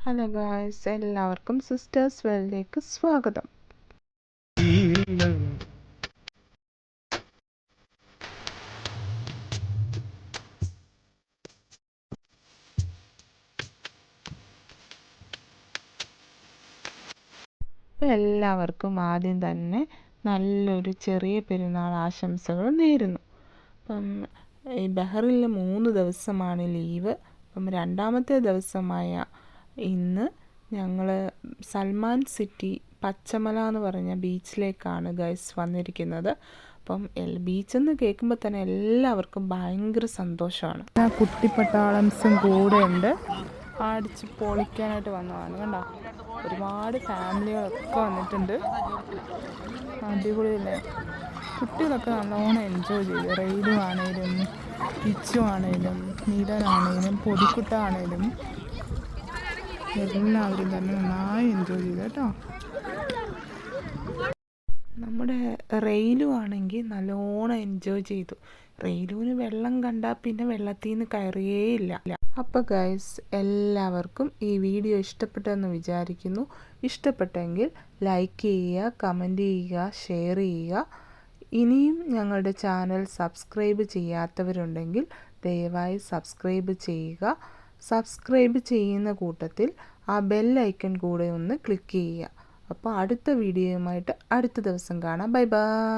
Hello guys, എല്ലാവർക്കും sisters വേൾഡിലേക്ക് സ്വാഗതം. അപ്പോൾ എല്ലാവർക്കും ആദ്യം തന്നെ നല്ലൊരു ചെറിയ പെരുന്നാൾ ആശംസകൾ നേരുന്നു. അപ്പം ഈ ബഹറിൽ 3 ദിവസമാണ് ലീവ്. അപ്പം രണ്ടാമത്തെ ദിവസമായ ഇന്ന് ഞങ്ങൾ സൽമാൻ സിറ്റി പച്ചമല എന്ന് പറഞ്ഞ ബീച്ചിലേക്കാണ് ഗൈസ് വന്നിരിക്കുന്നത്. അപ്പം ബീച്ചെന്ന് കേൾക്കുമ്പോൾ തന്നെ എല്ലാവർക്കും ഭയങ്കര സന്തോഷമാണ്. കുട്ടിപ്പട്ടാളംസും കൂടെ ഉണ്ട്, അടിച്ച് പൊളിക്കാനായിട്ട് വന്നതാണ്. കണ്ടോ, ഒരുപാട് ഫാമിലികളൊക്കെ വന്നിട്ടുണ്ട്. അടിപൊളിയല്ലേ? കുട്ടികളൊക്കെ നല്ലോണം എൻജോയ് ചെയ്തു. റെയിലും ആണേലും കിച്ചു ആണേലും നീലനാണേലും പൊടിക്കുട്ട ആണേലും എല്ലാവരും തന്നെ നന്നായി എൻജോയ് ചെയ്തു കേട്ടോ. നമ്മുടെ റെയിലു ആണെങ്കിൽ നല്ലോണം എൻജോയ് ചെയ്തു. റെയിലുവിന് വെള്ളം കണ്ടാൽ പിന്നെ വെള്ളത്തിൽ നിന്ന് കയറിയേയില്ല. അപ്പോൾ ഗൈസ്, എല്ലാവർക്കും ഈ വീഡിയോ ഇഷ്ടപ്പെട്ടെന്ന് വിചാരിക്കുന്നു. ഇഷ്ടപ്പെട്ടെങ്കിൽ ലൈക്ക് ചെയ്യുക, കമൻറ്റ് ചെയ്യുക, ഷെയർ ചെയ്യുക. ഇനിയും ഞങ്ങളുടെ ചാനൽ സബ്സ്ക്രൈബ് ചെയ്യാത്തവരുണ്ടെങ്കിൽ ദയവായി സബ്സ്ക്രൈബ് ചെയ്യുക. സബ്സ്ക്രൈബ് ചെയ്യുന്ന കൂട്ടത്തിൽ ആ ബെൽ ഐക്കൺ കൂടെ ഒന്ന് ക്ലിക്ക് ചെയ്യുക. അപ്പോൾ അടുത്ത വീഡിയോയുമായിട്ട് അടുത്ത ദിവസം കാണാം. Bye bye.